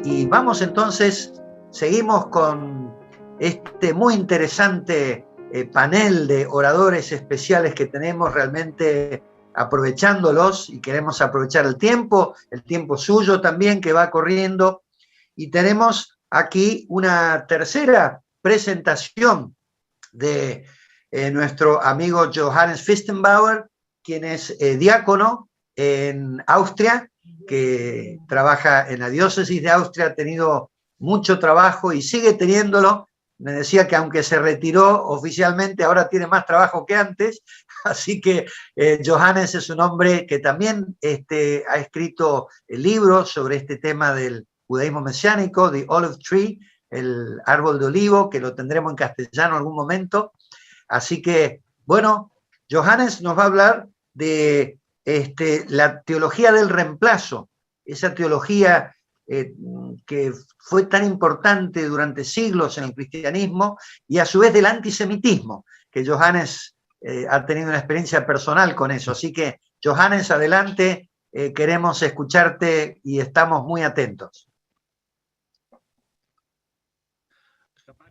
Y vamos entonces, seguimos con este muy interesante panel de oradores especiales que tenemos, realmente aprovechándolos, y queremos aprovechar el tiempo suyo también que va corriendo. Y tenemos aquí una tercera presentación de nuestro amigo Johannes Fichtenbauer, quien es diácono en Austria, que trabaja en la diócesis de Austria, ha tenido mucho trabajo y sigue teniéndolo. Me decía que aunque se retiró oficialmente, ahora tiene más trabajo que antes. Así que Johannes es un hombre que también ha escrito libros sobre este tema del judaísmo mesiánico, The Olive Tree, el árbol de olivo, que lo tendremos en castellano en algún momento. Así que, bueno, Johannes nos va a hablar de la teología del reemplazo, esa teología que fue tan importante durante siglos en el cristianismo, y a su vez del antisemitismo, que Johannes ha tenido una experiencia personal con eso. Así que, Johannes, adelante, queremos escucharte y estamos muy atentos.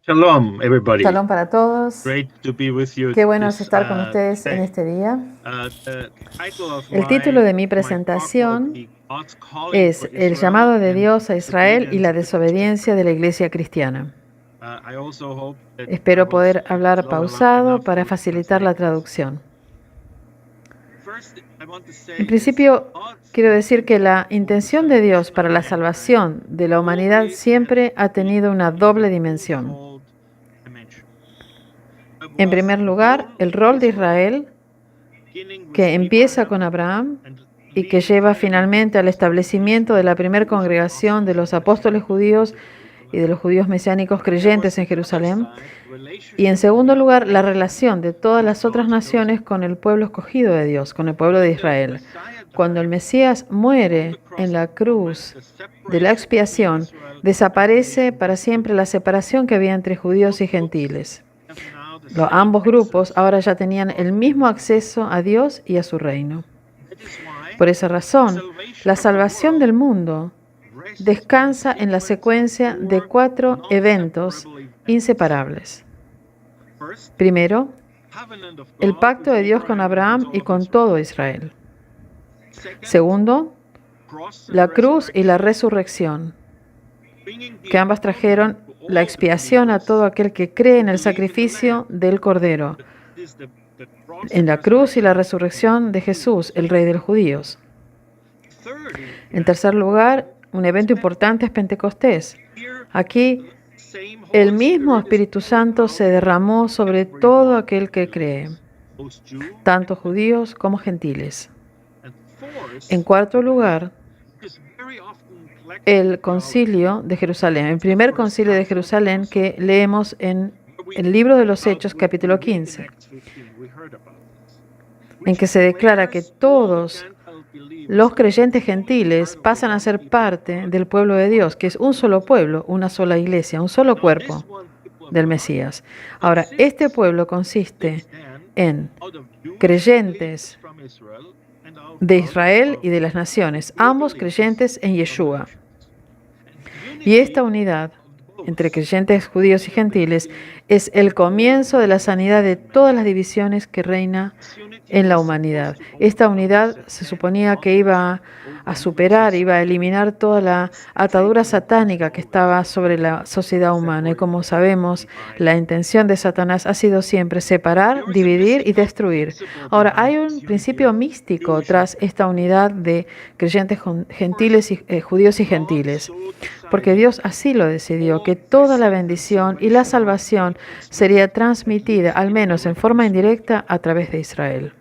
Shalom, everybody. Shalom para todos. Great to be with you. Qué bueno es estar con ustedes en este día. El título de mi presentación es El llamado de Dios a Israel y la desobediencia de la Iglesia cristiana. Espero poder hablar pausado para facilitar la traducción. En principio, quiero decir que la intención de Dios para la salvación de la humanidad siempre ha tenido una doble dimensión. En primer lugar, el rol de Israel, que empieza con Abraham y que lleva finalmente al establecimiento de la primera congregación de los apóstoles judíos y de los judíos mesiánicos creyentes en Jerusalén. Y en segundo lugar, la relación de todas las otras naciones con el pueblo escogido de Dios, con el pueblo de Israel. Cuando el Mesías muere en la cruz de la expiación, desaparece para siempre la separación que había entre judíos y gentiles. Ambos grupos ahora ya tenían el mismo acceso a Dios y a su reino. Por esa razón, la salvación del mundo descansa en la secuencia de 4 eventos inseparables. Primero, el pacto de Dios con Abraham y con todo Israel. Segundo, la cruz y la resurrección, que ambas trajeron la expiación a todo aquel que cree en el sacrificio del Cordero, en la cruz y la resurrección de Jesús, el Rey de los judíos. En tercer lugar, un evento importante es Pentecostés. Aquí, el mismo Espíritu Santo se derramó sobre todo aquel que cree, tanto judíos como gentiles. En cuarto lugar, el concilio de Jerusalén, el primer concilio de Jerusalén que leemos en el libro de los Hechos, capítulo 15, en que se declara que todos los creyentes gentiles pasan a ser parte del pueblo de Dios, que es un solo pueblo, una sola iglesia, un solo cuerpo del Mesías. Ahora, este pueblo consiste en creyentes de Israel y de las naciones, ambos creyentes en Yeshua. Y esta unidad entre creyentes judíos y gentiles es el comienzo de la sanidad de todas las divisiones que reina en la humanidad. Esta unidad se suponía que iba a superar, iba a eliminar toda la atadura satánica que estaba sobre la sociedad humana. Y como sabemos, la intención de Satanás ha sido siempre separar, dividir y destruir. Ahora, hay un principio místico tras esta unidad de creyentes gentiles y judíos y gentiles, porque Dios así lo decidió, que toda la bendición y la salvación sería transmitida, al menos en forma indirecta, a través de Israel.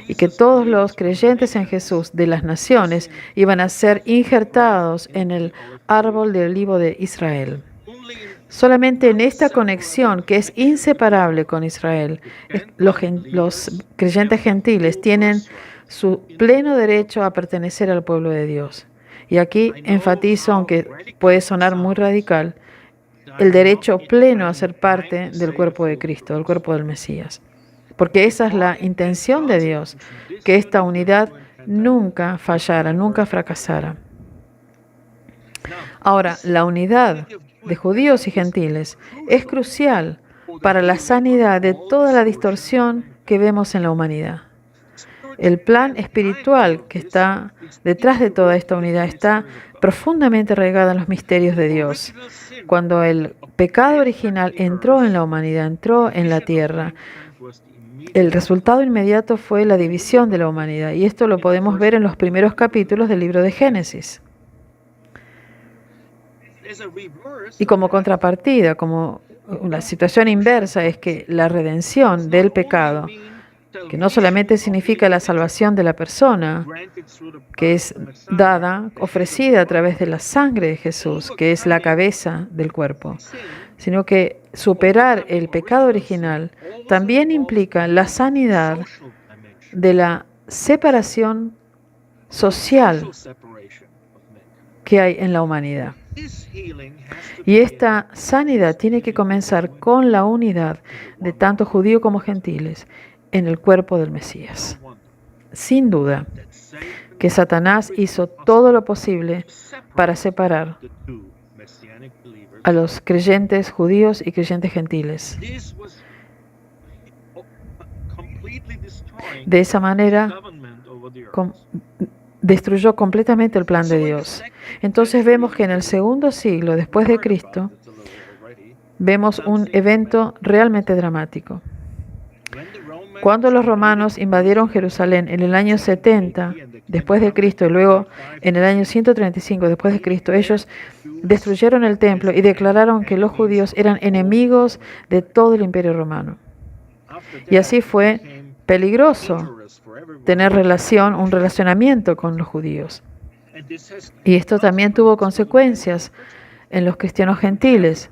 Y que todos los creyentes en Jesús de las naciones iban a ser injertados en el árbol de olivo de Israel. Solamente en esta conexión que es inseparable con Israel, los creyentes gentiles tienen su pleno derecho a pertenecer al pueblo de Dios. Y aquí enfatizo, aunque puede sonar muy radical, el derecho pleno a ser parte del cuerpo de Cristo, del cuerpo del Mesías. Porque esa es la intención de Dios, que esta unidad nunca fallara, nunca fracasara. Ahora, la unidad de judíos y gentiles es crucial para la sanidad de toda la distorsión que vemos en la humanidad. El plan espiritual que está detrás de toda esta unidad está profundamente arraigado en los misterios de Dios. Cuando el pecado original entró en la humanidad, entró en la tierra, el resultado inmediato fue la división de la humanidad. Y esto lo podemos ver en los primeros capítulos del libro de Génesis. Y como contrapartida, como una situación inversa, es que la redención del pecado, que no solamente significa la salvación de la persona, que es dada, ofrecida a través de la sangre de Jesús, que es la cabeza del cuerpo, sino que superar el pecado original también implica la sanidad de la separación social que hay en la humanidad. Y esta sanidad tiene que comenzar con la unidad de tanto judíos como gentiles en el cuerpo del Mesías. Sin duda que Satanás hizo todo lo posible para separar a los creyentes judíos y creyentes gentiles. De esa manera destruyó completamente el plan de Dios. Entonces vemos que en el segundo siglo después de Cristo vemos un evento realmente dramático. Cuando los romanos invadieron Jerusalén en el año 70 después de Cristo y luego en el año 135 después de Cristo, ellos destruyeron el templo y declararon que los judíos eran enemigos de todo el imperio romano. Y así fue peligroso tener un relacionamiento con los judíos. Y esto también tuvo consecuencias en los cristianos gentiles,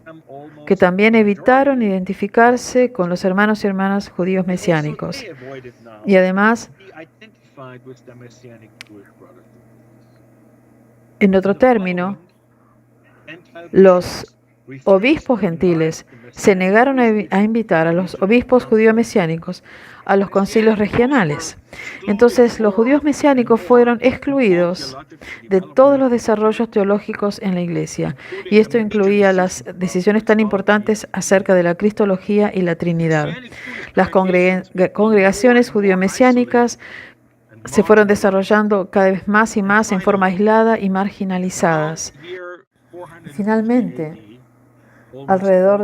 que también evitaron identificarse con los hermanos y hermanas judíos mesiánicos. Y además, en otro término, los obispos gentiles se negaron a invitar a los obispos judíos mesiánicos a los concilios regionales. Entonces, los judíos mesiánicos fueron excluidos de todos los desarrollos teológicos en la Iglesia. Y esto incluía las decisiones tan importantes acerca de la cristología y la Trinidad. Las congregaciones judío-mesiánicas se fueron desarrollando cada vez más y más en forma aislada y marginalizadas. Finalmente, alrededor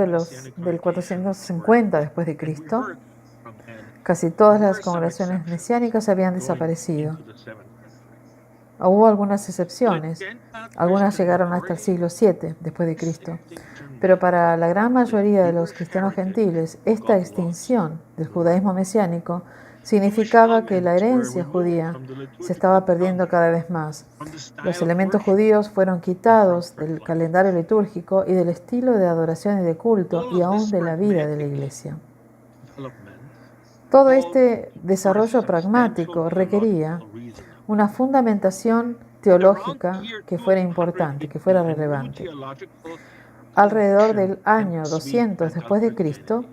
del 450 después de Cristo, casi todas las congregaciones mesiánicas habían desaparecido. Hubo algunas excepciones, algunas llegaron hasta el siglo VII después de Cristo, pero para la gran mayoría de los cristianos gentiles, esta extinción del judaísmo mesiánico significaba que la herencia judía se estaba perdiendo cada vez más. Los elementos judíos fueron quitados del calendario litúrgico y del estilo de adoración y de culto y aún de la vida de la Iglesia. Todo este desarrollo pragmático requería una fundamentación teológica que fuera importante, que fuera relevante. Alrededor del año 200 después de Cristo,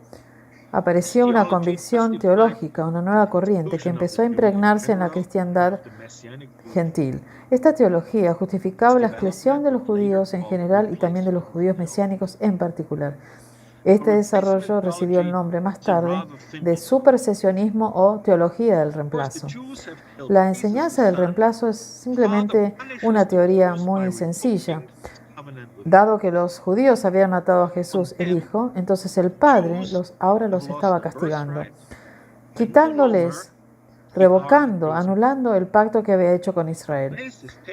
apareció una convicción teológica, una nueva corriente que empezó a impregnarse en la cristiandad gentil. Esta teología justificaba la exclusión de los judíos en general y también de los judíos mesiánicos en particular. Este desarrollo recibió el nombre más tarde de supersesionismo o teología del reemplazo. La enseñanza del reemplazo es simplemente una teoría muy sencilla. Dado que los judíos habían matado a Jesús, el Hijo, entonces el Padre ahora los estaba castigando, quitándoles, revocando, anulando el pacto que había hecho con Israel,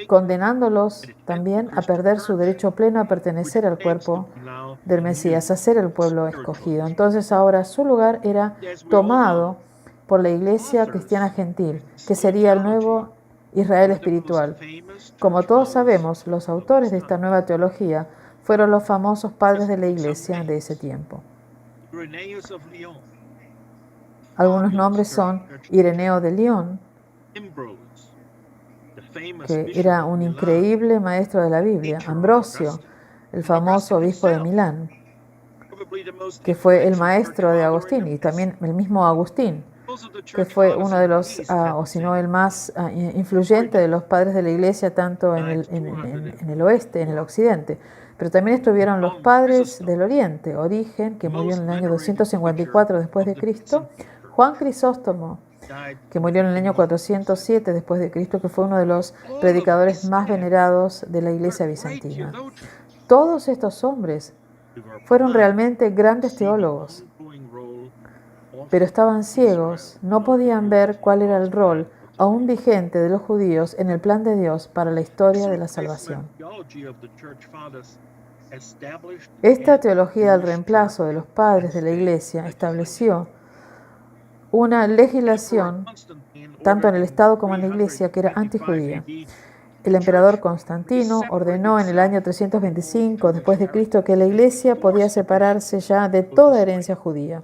condenándolos también a perder su derecho pleno a pertenecer al cuerpo del Mesías, a ser el pueblo escogido. Entonces ahora su lugar era tomado por la iglesia cristiana gentil, que sería el nuevo Israel espiritual. Como todos sabemos, los autores de esta nueva teología fueron los famosos padres de la iglesia de ese tiempo. Algunos nombres son Ireneo de León, que era un increíble maestro de la Biblia; Ambrosio, el famoso obispo de Milán, que fue el maestro de Agustín, y también el mismo Agustín. que fue uno de los, o si no el más influyente de los padres de la iglesia, tanto en el oeste, en el occidente. Pero también estuvieron los padres del oriente, Origen, que murió en el año 254 después de Cristo, Juan Crisóstomo, que murió en el año 407 después de Cristo, que fue uno de los predicadores más venerados de la iglesia bizantina. Todos estos hombres fueron realmente grandes teólogos, pero estaban ciegos, no podían ver cuál era el rol aún vigente de los judíos en el plan de Dios para la historia de la salvación. Esta teología del reemplazo de los padres de la iglesia estableció una legislación, tanto en el Estado como en la iglesia, que era antijudía. El emperador Constantino ordenó en el año 325 después de Cristo que la iglesia podía separarse ya de toda herencia judía.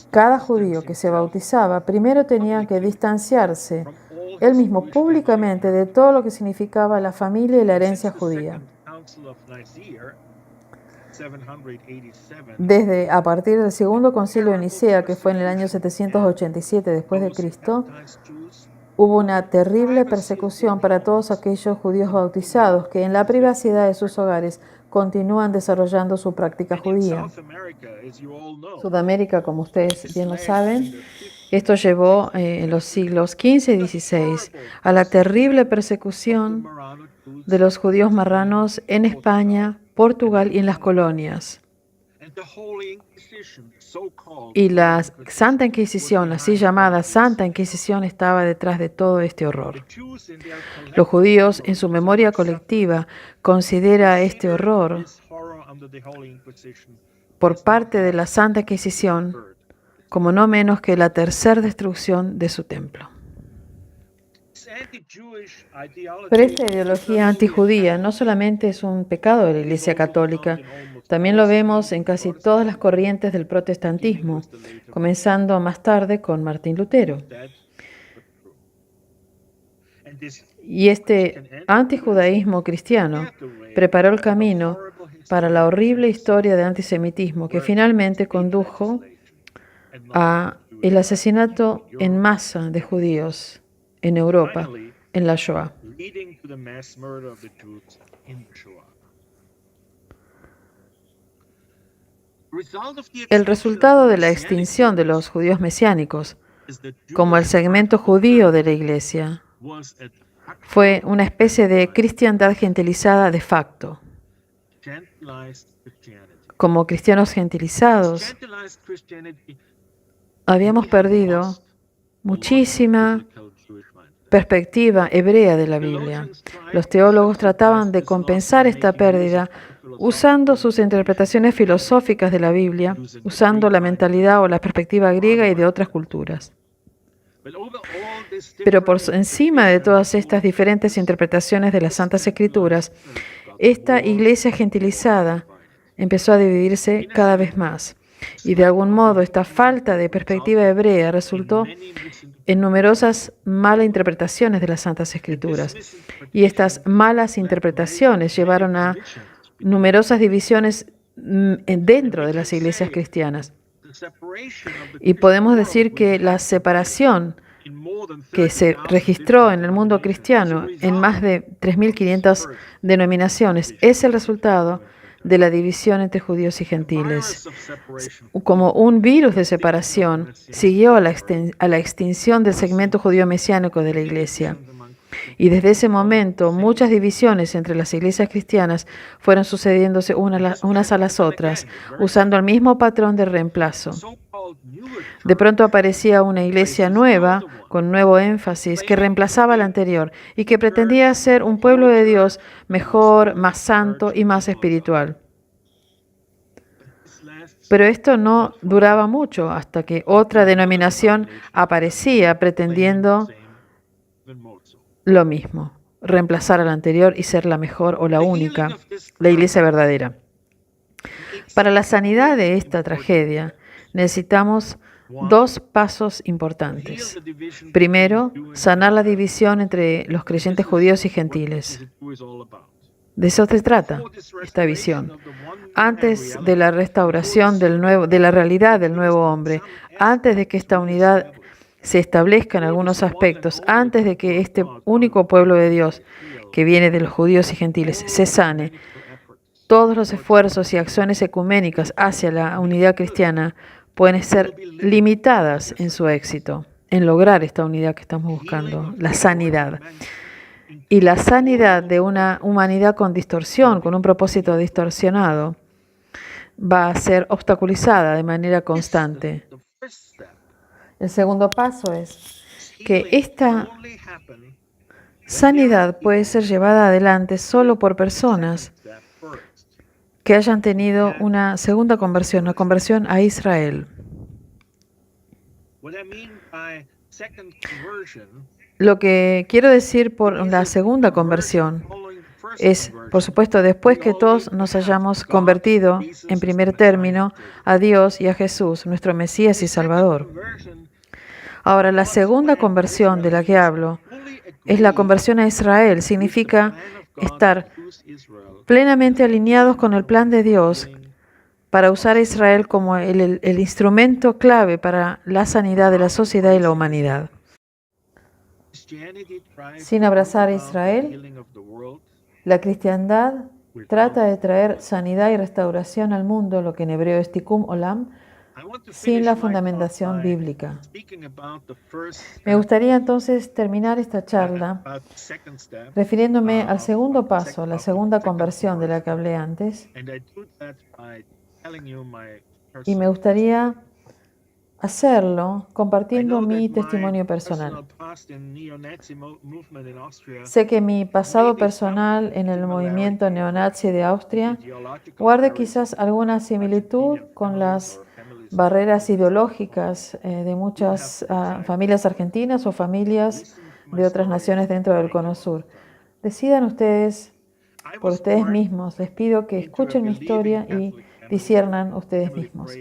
Cada judío que se bautizaba primero tenía que distanciarse él mismo públicamente de todo lo que significaba la familia y la herencia judía. Desde a partir del segundo concilio de Nicea, que fue en el año 787 después de Cristo, hubo una terrible persecución para todos aquellos judíos bautizados que en la privacidad de sus hogares continúan desarrollando su práctica judía. Sudamérica, como ustedes bien lo saben, esto llevó en los siglos XV y XVI a la terrible persecución de los judíos marranos en España, Portugal y en las colonias. Y la Santa Inquisición, así llamada Santa Inquisición, estaba detrás de todo este horror. Los judíos, en su memoria colectiva, considera este horror por parte de la Santa Inquisición como no menos que la tercera destrucción de su templo. Pero esta ideología antijudía no solamente es un pecado de la Iglesia Católica, también lo vemos en casi todas las corrientes del protestantismo, comenzando más tarde con Martín Lutero. Y este antijudaísmo cristiano preparó el camino para la horrible historia de antisemitismo que finalmente condujo a el asesinato en masa de judíos en Europa, en la Shoah. El resultado de la extinción de los judíos mesiánicos, como el segmento judío de la Iglesia, fue una especie de cristiandad gentilizada de facto. Como cristianos gentilizados, habíamos perdido muchísima perspectiva hebrea de la Biblia. Los teólogos trataban de compensar esta pérdida usando sus interpretaciones filosóficas de la Biblia, usando la mentalidad o la perspectiva griega y de otras culturas. Pero por encima de todas estas diferentes interpretaciones de las Santas Escrituras, esta iglesia gentilizada empezó a dividirse cada vez más. Y de algún modo esta falta de perspectiva hebrea resultó en numerosas malas interpretaciones de las Santas Escrituras. Y estas malas interpretaciones llevaron a numerosas divisiones dentro de las iglesias cristianas. Y podemos decir que la separación que se registró en el mundo cristiano en más de 3.500 denominaciones es el resultado de la división entre judíos y gentiles. Como un virus de separación, siguió a la extinción del segmento judío mesiánico de la iglesia. Y desde ese momento, muchas divisiones entre las iglesias cristianas fueron sucediéndose unas a las otras, usando el mismo patrón de reemplazo. De pronto aparecía una iglesia nueva, con nuevo énfasis, que reemplazaba a la anterior y que pretendía ser un pueblo de Dios mejor, más santo y más espiritual. Pero esto no duraba mucho hasta que otra denominación aparecía pretendiendo lo mismo, reemplazar a la anterior y ser la mejor o la única, la iglesia verdadera. Para la sanidad de esta tragedia, necesitamos dos pasos importantes. Primero, sanar la división entre los creyentes judíos y gentiles. De eso se trata esta visión. Antes de la restauración de la realidad del nuevo hombre, antes de que esta unidad se establezca en algunos aspectos, antes de que este único pueblo de Dios, que viene de los judíos y gentiles, se sane, todos los esfuerzos y acciones ecuménicas hacia la unidad cristiana pueden ser limitadas en su éxito, en lograr esta unidad que estamos buscando, la sanidad. Y la sanidad de una humanidad con distorsión, con un propósito distorsionado, va a ser obstaculizada de manera constante. El segundo paso es que esta sanidad puede ser llevada adelante solo por personas que hayan tenido una segunda conversión, una conversión a Israel. Lo que quiero decir por la segunda conversión es, por supuesto, después que todos nos hayamos convertido en primer término a Dios y a Jesús, nuestro Mesías y Salvador. Ahora, la segunda conversión de la que hablo es la conversión a Israel. Significa estar plenamente alineados con el plan de Dios para usar a Israel como el instrumento clave para la sanidad de la sociedad y la humanidad. Sin abrazar a Israel, la cristiandad trata de traer sanidad y restauración al mundo, lo que en hebreo es tikkun olam, sin la fundamentación bíblica. Me gustaría entonces terminar esta charla refiriéndome al segundo paso, la segunda conversión de la que hablé antes, y me gustaría hacerlo compartiendo mi testimonio personal. Sé que mi pasado personal en el movimiento neonazi de Austria guarda quizás alguna similitud con las barreras ideológicas de muchas familias argentinas o familias de otras naciones dentro del Cono Sur. Decidan ustedes por ustedes mismos. Les pido que escuchen mi historia y disciernan ustedes mismos.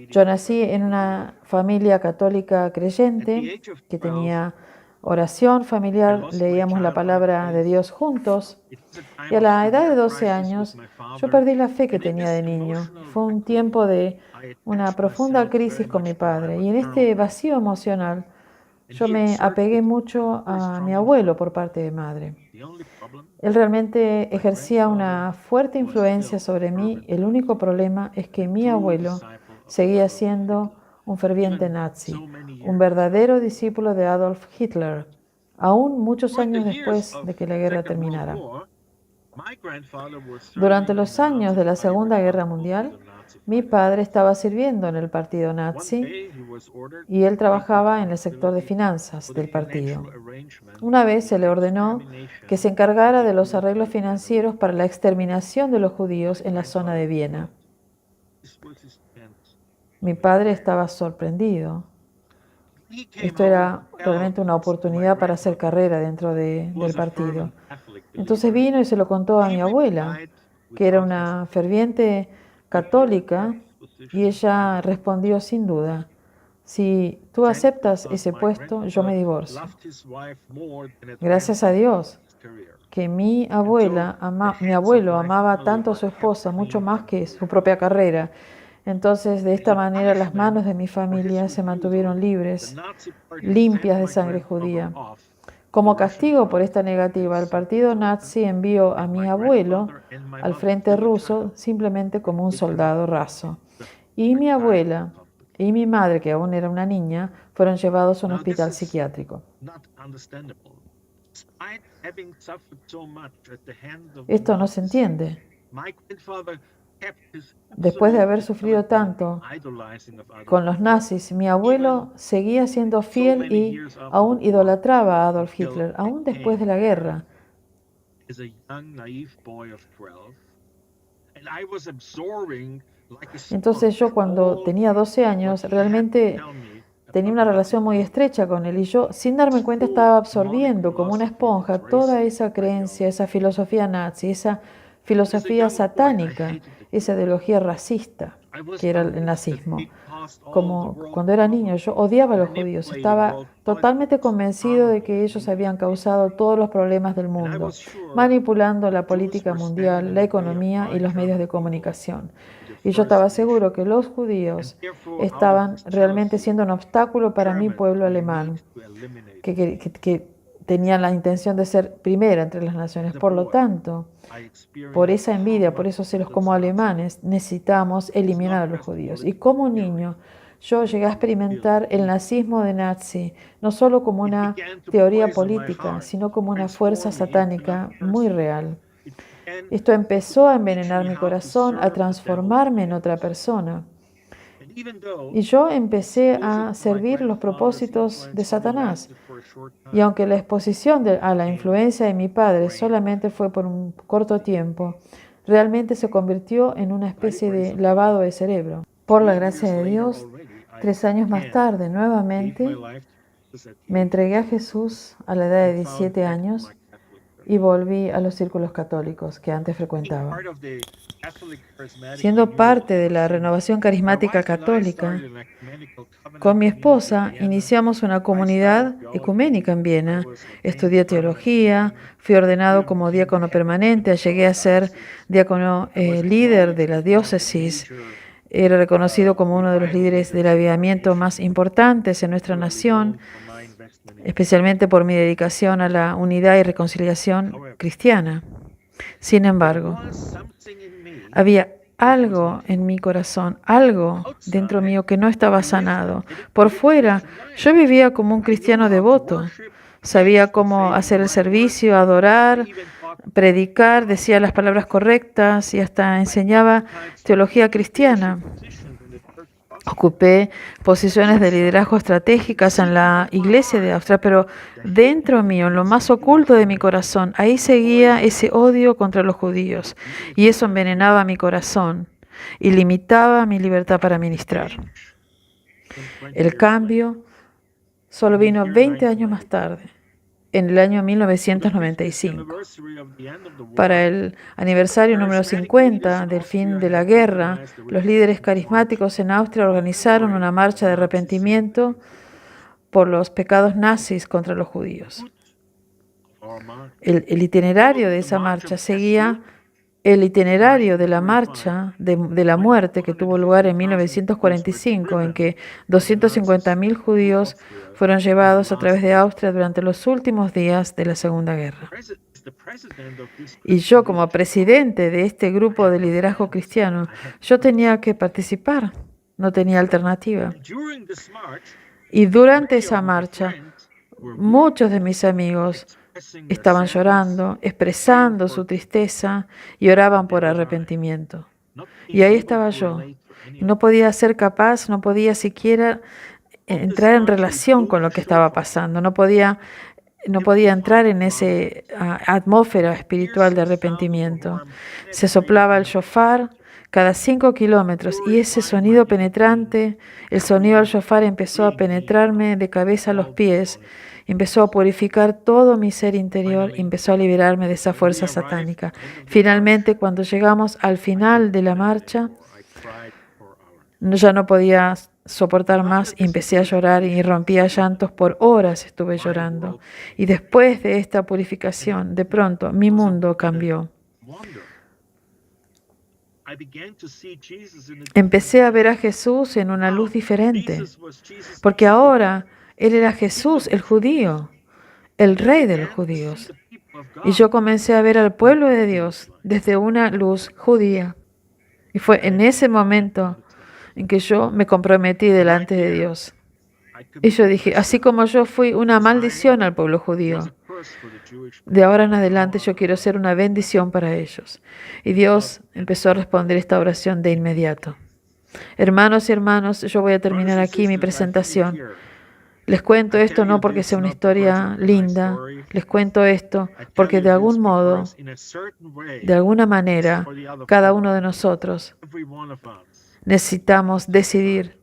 Yo nací en una familia católica creyente que tenía oración familiar, leíamos la palabra de Dios juntos, y a la edad de 12 años yo perdí la fe que tenía de niño. Fue un tiempo de una profunda crisis con mi padre, y en este vacío emocional yo me apegué mucho a mi abuelo por parte de madre. Él realmente ejercía una fuerte influencia sobre mí. El único problema es que mi abuelo seguía siendo un ferviente nazi, un verdadero discípulo de Adolf Hitler, aún muchos años después de que la guerra terminara. Durante los años de la Segunda Guerra Mundial, mi padre estaba sirviendo en el partido nazi y él trabajaba en el sector de finanzas del partido. Una vez se le ordenó que se encargara de los arreglos financieros para la exterminación de los judíos en la zona de Viena. Mi padre estaba sorprendido. Esto era realmente una oportunidad para hacer carrera dentro del partido. Entonces vino y se lo contó a mi abuela, que era una ferviente católica, y ella respondió sin duda: si tú aceptas ese puesto, yo me divorcio. Gracias a Dios que mi abuelo amaba tanto a su esposa, mucho más que su propia carrera. Entonces, de esta manera, las manos de mi familia se mantuvieron libres, limpias de sangre judía. Como castigo por esta negativa, el partido nazi envió a mi abuelo al frente ruso simplemente como un soldado raso. Y mi abuela y mi madre, que aún era una niña, fueron llevados a un hospital psiquiátrico. Esto no se entiende. Después de haber sufrido tanto con los nazis, mi abuelo seguía siendo fiel y aún idolatraba a Adolf Hitler, aún después de la guerra. Entonces yo, cuando tenía 12 años, realmente tenía una relación muy estrecha con él, y yo, sin darme cuenta, estaba absorbiendo como una esponja toda esa creencia, esa filosofía nazi, esa filosofía satánica, esa ideología racista que era el nazismo. Como cuando era niño, yo odiaba a los judíos. Estaba totalmente convencido de que ellos habían causado todos los problemas del mundo, manipulando la política mundial, la economía y los medios de comunicación. Y yo estaba seguro que los judíos estaban realmente siendo un obstáculo para mi pueblo alemán, que tenían la intención de ser primera entre las naciones. Por lo tanto, por esa envidia, por esos celos como alemanes, necesitamos eliminar a los judíos. Y como niño, yo llegué a experimentar el nazismo de Nazi, no solo como una teoría política, sino como una fuerza satánica muy real. Esto empezó a envenenar mi corazón, a transformarme en otra persona. Y yo empecé a servir los propósitos de Satanás. Y aunque la exposición a la influencia de mi padre solamente fue por un corto tiempo, realmente se convirtió en una especie de lavado de cerebro. Por la gracia de Dios, 3 años más tarde, nuevamente, me entregué a Jesús a la edad de 17 años y volví a los círculos católicos que antes frecuentaba. Siendo parte de la renovación carismática católica, con mi esposa iniciamos una comunidad ecuménica en Viena. Estudié teología, fui ordenado como diácono permanente, llegué a ser diácono líder de la diócesis. Era reconocido como uno de los líderes del avivamiento más importantes en nuestra nación, especialmente por mi dedicación a la unidad y reconciliación cristiana. Sin embargo, había algo en mi corazón, algo dentro mío que no estaba sanado. Por fuera, yo vivía como un cristiano devoto. Sabía cómo hacer el servicio, adorar, predicar, decía las palabras correctas y hasta enseñaba teología cristiana. Ocupé posiciones de liderazgo estratégicas en la iglesia de Austria, pero dentro mío, en lo más oculto de mi corazón, ahí seguía ese odio contra los judíos. Y eso envenenaba mi corazón y limitaba mi libertad para ministrar. El cambio solo vino 20 años más tarde, en el año 1995. Para el aniversario número 50 del fin de la guerra, los líderes carismáticos en Austria organizaron una marcha de arrepentimiento por los pecados nazis contra los judíos. El itinerario de esa marcha seguía el itinerario de la marcha de la muerte que tuvo lugar en 1945, en que 250.000 judíos fueron llevados a través de Austria durante los últimos días de la Segunda Guerra. Y yo, como presidente de este grupo de liderazgo cristiano, yo tenía que participar, no tenía alternativa. Y durante esa marcha, muchos de mis amigos estaban llorando, expresando su tristeza y oraban por arrepentimiento. Y ahí estaba yo. No podía ser capaz, no podía siquiera entrar en relación con lo que estaba pasando. No podía entrar en esa atmósfera espiritual de arrepentimiento. Se soplaba el shofar cada 5 kilómetros y ese sonido penetrante, el sonido del shofar empezó a penetrarme de cabeza a los pies, empezó a purificar todo mi ser interior y empezó a liberarme de esa fuerza satánica. Finalmente, cuando llegamos al final de la marcha, ya no podía soportar más y empecé a llorar y rompía llantos por horas, estuve llorando. Y después de esta purificación, de pronto, mi mundo cambió. Empecé a ver a Jesús en una luz diferente, porque ahora Él era Jesús, el judío, el rey de los judíos. Y yo comencé a ver al pueblo de Dios desde una luz judía. Y fue en ese momento en que yo me comprometí delante de Dios. Y yo dije, así como yo fui una maldición al pueblo judío, de ahora en adelante yo quiero ser una bendición para ellos. Y Dios empezó a responder esta oración de inmediato. Hermanos y hermanas, yo voy a terminar aquí mi presentación. Les cuento esto no porque sea una historia linda, les cuento esto porque de algún modo, de alguna manera, cada uno de nosotros necesitamos decidir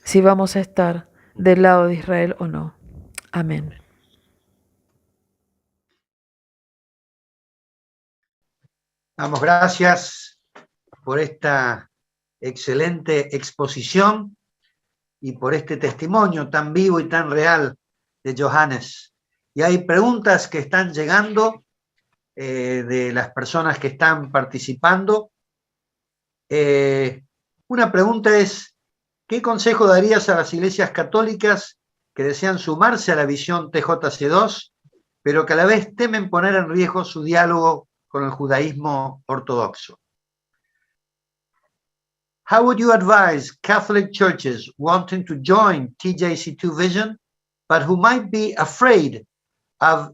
si vamos a estar del lado de Israel o no. Amén. Damos gracias por esta excelente exposición y por este testimonio tan vivo y tan real de Johannes. Y hay preguntas que están llegando de las personas que están participando. Una pregunta es, ¿qué consejo darías a las iglesias católicas que desean sumarse a la visión TJC2, pero que a la vez temen poner en riesgo su diálogo con el judaísmo ortodoxo? How would you advise Catholic churches wanting to join TJC2 Vision, but who might be afraid of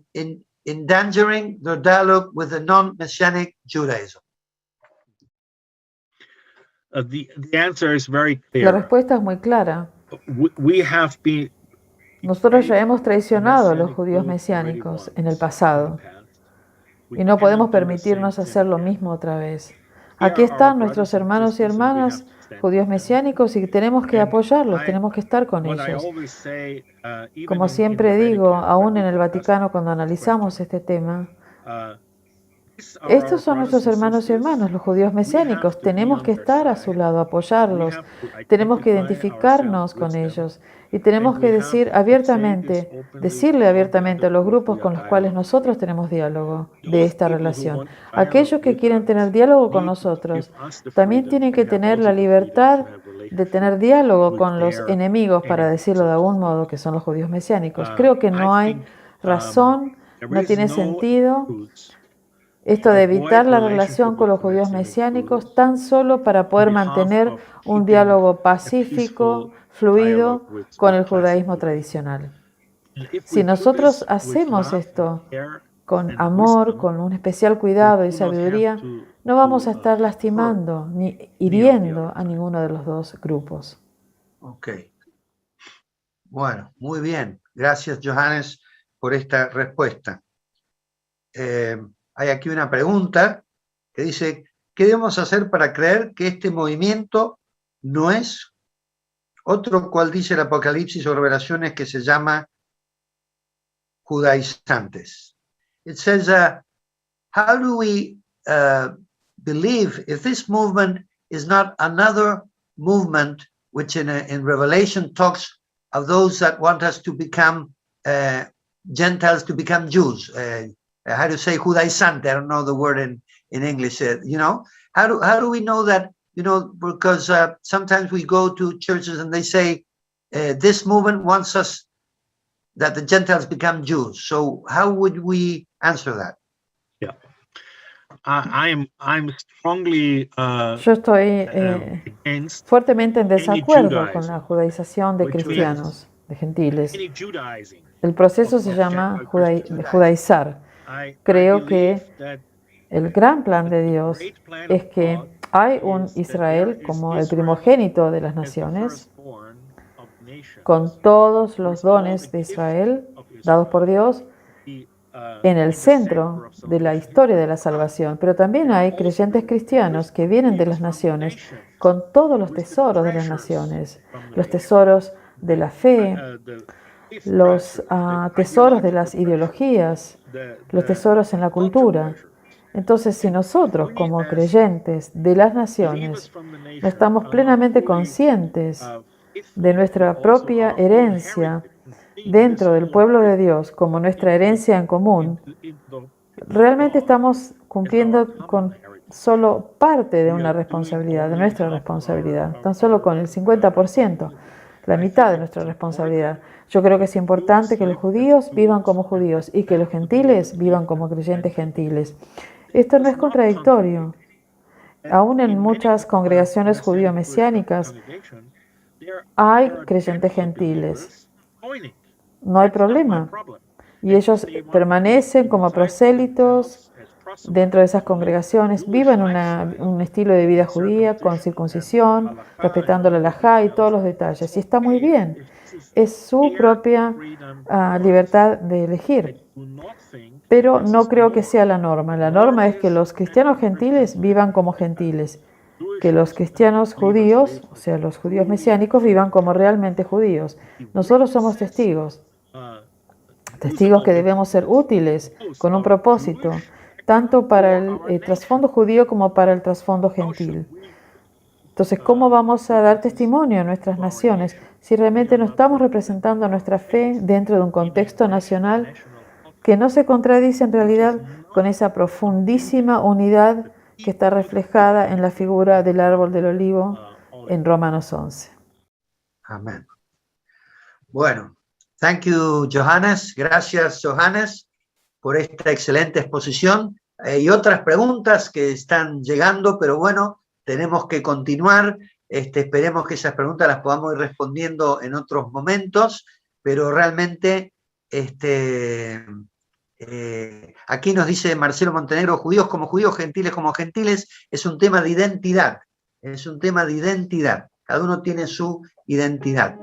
endangering their dialogue with the non-Messianic Judaism? The answer is very La clear. respuesta es muy clara. We have been Nosotros ya hemos traicionado a los judíos mesiánicos en el pasado y no podemos permitirnos hacer lo mismo otra vez. Aquí están nuestros hermanos y hermanas judíos mesiánicos y tenemos que apoyarlos, tenemos que estar con ellos. Como siempre digo, aún en el Vaticano cuando analizamos este tema, estos son nuestros hermanos y hermanas, los judíos mesiánicos. Tenemos que estar a su lado, apoyarlos. Tenemos que identificarnos con ellos. Y tenemos que decirle abiertamente a los grupos con los cuales nosotros tenemos diálogo de esta relación. Aquellos que quieren tener diálogo con nosotros también tienen que tener la libertad de tener diálogo con los enemigos, para decirlo de algún modo, que son los judíos mesiánicos. Creo que no hay razón, no tiene sentido esto de evitar la relación con los judíos mesiánicos tan solo para poder mantener un diálogo pacífico, fluido con el judaísmo tradicional. Si nosotros hacemos esto con amor, con un especial cuidado y sabiduría, no vamos a estar lastimando ni hiriendo a ninguno de los dos grupos. Ok. Bueno, muy bien. Gracias, Johannes, por esta respuesta. Hay aquí una pregunta que dice, ¿qué debemos hacer para creer que este movimiento no es otro cual dice el Apocalipsis o Revelaciones que se llama judaizantes? It says, how do we believe if this movement is not another movement which in Revelation talks of those that want us to become Gentiles, to become Jews? How to say judaizante? I don't know the word in English. How do we know that? Because sometimes we go to churches and they say this movement wants us that the Gentiles become Jews. So how would we answer that? Yeah, I'm strongly. Yo estoy fuertemente en desacuerdo con la judaización de cristianos, de gentiles. El proceso se llama judaizar. Creo que el gran plan de Dios es que hay un Israel como el primogénito de las naciones, con todos los dones de Israel dados por Dios en el centro de la historia de la salvación. Pero también hay creyentes cristianos que vienen de las naciones con todos los tesoros de las naciones, los tesoros de la fe, los tesoros de las ideologías, los tesoros en la cultura. Entonces, si nosotros, como creyentes de las naciones, no estamos plenamente conscientes de nuestra propia herencia dentro del pueblo de Dios, como nuestra herencia en común, realmente estamos cumpliendo con solo parte de una responsabilidad, de nuestra responsabilidad, tan solo con el 50%, la mitad de nuestra responsabilidad. Yo creo que es importante que los judíos vivan como judíos y que los gentiles vivan como creyentes gentiles. Esto no es contradictorio. Aún en muchas congregaciones judío-mesiánicas hay creyentes gentiles. No hay problema. Y ellos permanecen como prosélitos dentro de esas congregaciones, viven un estilo de vida judía con circuncisión, respetando la halajá y todos los detalles. Y está muy bien. Es su propia libertad de elegir. Pero no creo que sea la norma. La norma es que los cristianos gentiles vivan como gentiles, que los cristianos judíos, o sea, los judíos mesiánicos, vivan como realmente judíos. Nosotros somos testigos que debemos ser útiles con un propósito, tanto para el trasfondo judío como para el trasfondo gentil. Entonces, ¿cómo vamos a dar testimonio a nuestras naciones si realmente no estamos representando nuestra fe dentro de un contexto nacional que no se contradice en realidad con esa profundísima unidad que está reflejada en la figura del árbol del olivo en Romanos 11? Amén. Bueno, thank you, Johannes. Gracias, Johannes, por esta excelente exposición. Y otras preguntas que están llegando, pero bueno, tenemos que continuar. Esperemos que esas preguntas las podamos ir respondiendo en otros momentos, pero realmente aquí nos dice Marcelo Montenegro, judíos, gentiles como gentiles, es un tema de identidad, es un tema de identidad. Cada uno tiene su identidad.